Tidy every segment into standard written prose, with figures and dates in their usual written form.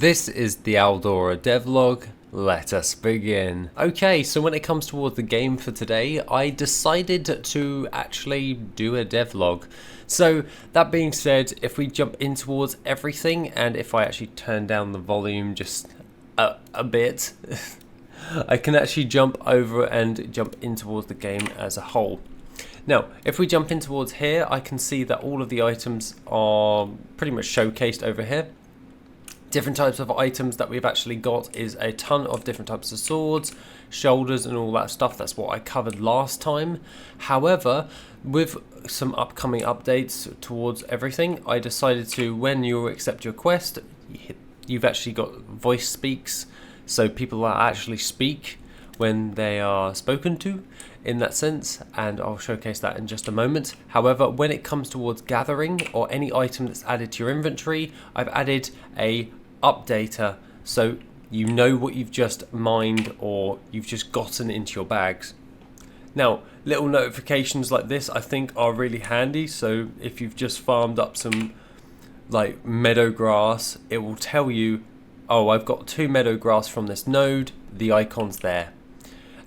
This is the Aldora devlog. Let us begin. Okay, so when it comes towards the game for today, I decided to actually do a devlog. So that being said, if we jump in towards everything, and if I actually turn down the volume just a bit, I can actually jump over and jump in towards the game as a whole. Now, if we jump in towards here, I can see that all of the items are pretty much showcased over here. Different types of items that we've actually got is a ton of different types of swords, shoulders and all that stuff. That's what I covered last time. However, with some upcoming updates towards everything, I decided to, when you accept your quest, you've actually got voice speaks, so people actually speak when they are spoken to in that sense, and I'll showcase that in just a moment. However, when it comes towards gathering or any item that's added to your inventory, I've added a updater, so you know what you've just mined or you've just gotten into your bags. Now, little notifications like this I think are really handy, so if you've just farmed up some like meadow grass, it will tell you, oh, I've got 2 meadow grass from this node, the icon's there.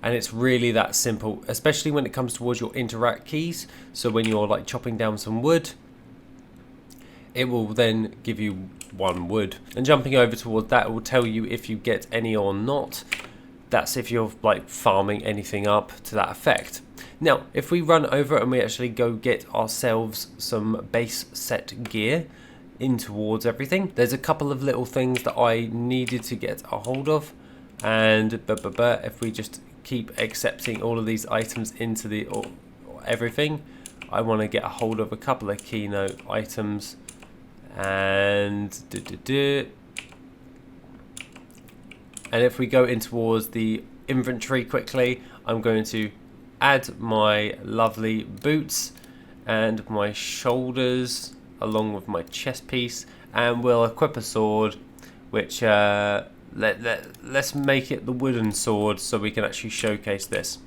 And it's really that simple, especially when it comes towards your interact keys. So when you're like chopping down some wood, it will then give you 1 wood. And jumping over towards that, it will tell you if you get any or not. That's if you're like farming anything up to that effect. Now, if we run over and we actually go get ourselves some base set gear in towards everything, there's a couple of little things that I needed to get a hold of. And if we just keep accepting all of these items into the everything, I want to get a hold of a couple of keynote items. And if we go in towards the inventory quickly, I'm going to add my lovely boots and my shoulders along with my chest piece, and we'll equip a sword, which let's make it the wooden sword so we can actually showcase this.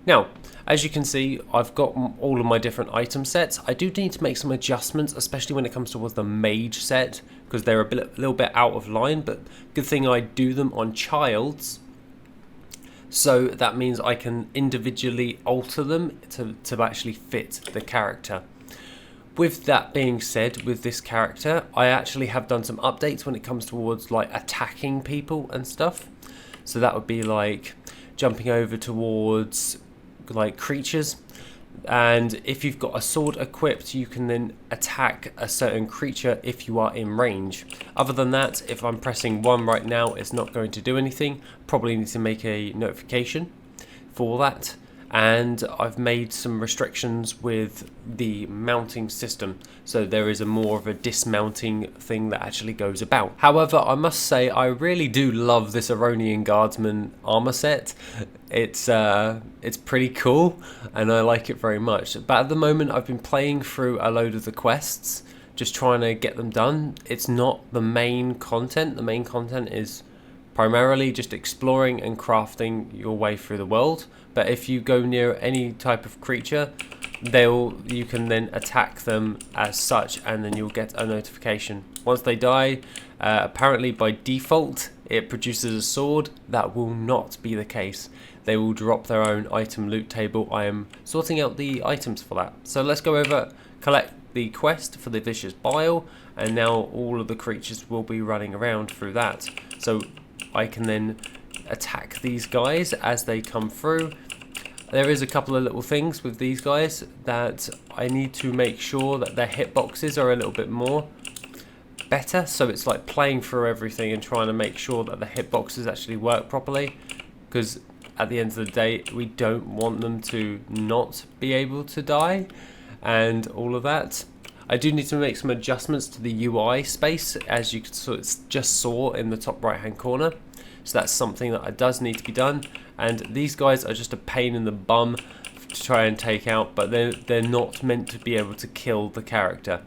Now, as you can see, I've got all of my different item sets. I do need to make some adjustments, especially when it comes towards the mage set, because they're a little bit out of line, but good thing I do them on childs. So that means I can individually alter them to actually fit the character. With that being said, with this character, I actually have done some updates when it comes towards like attacking people and stuff. So that would be like jumping over towards like creatures, and if you've got a sword equipped, you can then attack a certain creature if you are in range. Other than that, if I'm pressing 1 right now, it's not going to do anything. Probably need to make a notification for that. And I've made some restrictions with the mounting system, so there is a more of a dismounting thing that actually goes about. However, I must say I really do love this Aronian Guardsman armor set. It's pretty cool and I like it very much. But at the moment I've been playing through a load of the quests, just trying to get them done. It's not the main content. The main content is primarily just exploring and crafting your way through the world. But if you go near any type of creature, you can then attack them as such, and then you'll get a notification. Once they die, apparently by default, it produces a sword. That will not be the case. They will drop their own item loot table. I am sorting out the items for that. So let's go over, collect the quest for the Vicious Bile, and now all of the creatures will be running around through that. So I can then attack these guys as they come through. There is a couple of little things with these guys that I need to make sure that their hitboxes are a little bit more better, so it's like playing through everything and trying to make sure that the hitboxes actually work properly, because at the end of the day we don't want them to not be able to die and all of that. I do need to make some adjustments to the UI space, as you just saw in the top right hand corner. So that's something that does need to be done. And these guys are just a pain in the bum to try and take out, but they're not meant to be able to kill the character.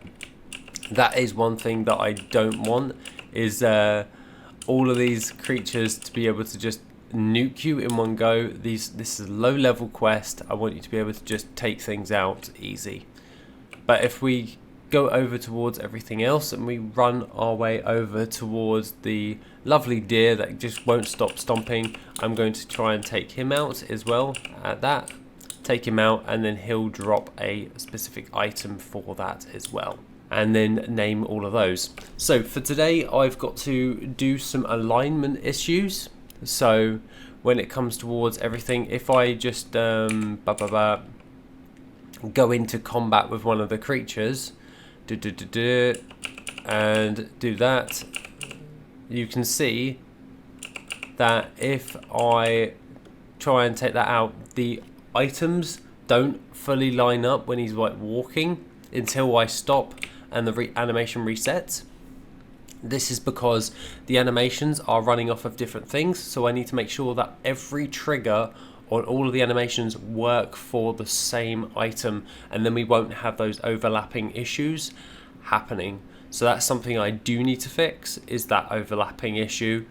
That is one thing that I don't want, is all of these creatures to be able to just nuke you in one go. This is a low level quest. I want you to be able to just take things out easy. But if we go over towards everything else, and we run our way over towards the lovely deer that just won't stop stomping. I'm going to try and take him out as well at that. Take him out, and then he'll drop a specific item for that as well. And then name all of those. So for today, I've got to do some alignment issues. So when it comes towards everything, if I just go into combat with one of the creatures, and do that, you can see that if I try and take that out, the items don't fully line up when he's like walking until I stop and the animation resets. This is because the animations are running off of different things, so I need to make sure that every trigger on all of the animations work for the same item, and then we won't have those overlapping issues happening. So that's something I do need to fix, is that overlapping issue,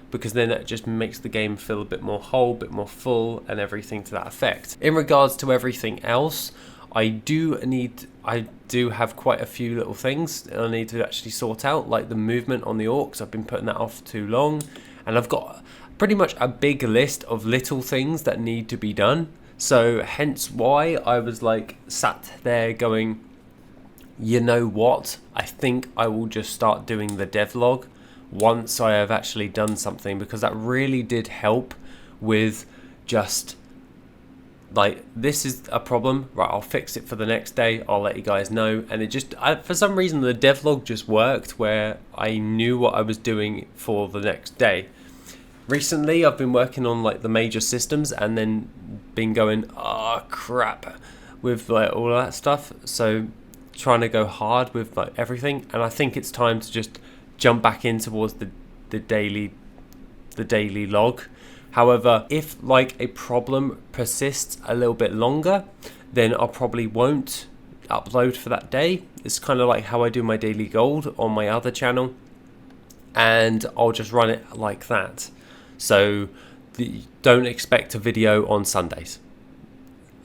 because then it just makes the game feel a bit more whole, a bit more full, and everything to that effect. In regards to everything else, I do have quite a few little things I need to actually sort out, like the movement on the orcs. I've been putting that off too long, and I've got pretty much a big list of little things that need to be done. So hence why I was like sat there going, you know what, I think I will just start doing the devlog once I have actually done something, because that really did help with just like, this is a problem, right, I'll fix it for the next day, I'll let you guys know. And it just, for some reason the devlog just worked, where I knew what I was doing for the next day. Recently I've been working on like the major systems, and then been going, oh crap, with like all of that stuff. So trying to go hard with like everything, and I think it's time to just jump back in towards the daily log. However, if like a problem persists a little bit longer, then I probably won't upload for that day. It's kind of like how I do my daily gold on my other channel, and I'll just run it like that. So don't expect a video on Sundays,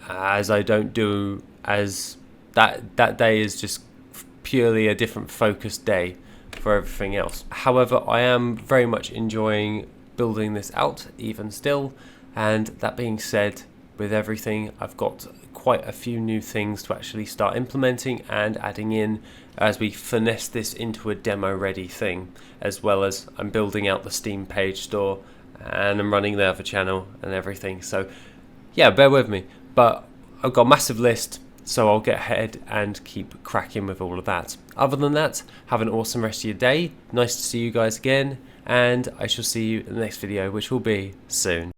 as I don't do, as that day is just purely a different focused day for everything else. However, I am very much enjoying building this out even still, and that being said, with everything, I've got quite a few new things to actually start implementing and adding in as we finesse this into a demo ready thing, as well as I'm building out the Steam page store, and I'm running the other channel and everything. So yeah, bear with me, but I've got a massive list, so I'll get ahead and keep cracking with all of that. Other than that, have an awesome rest of your day. Nice to see you guys again, and I shall see you in the next video, which will be soon.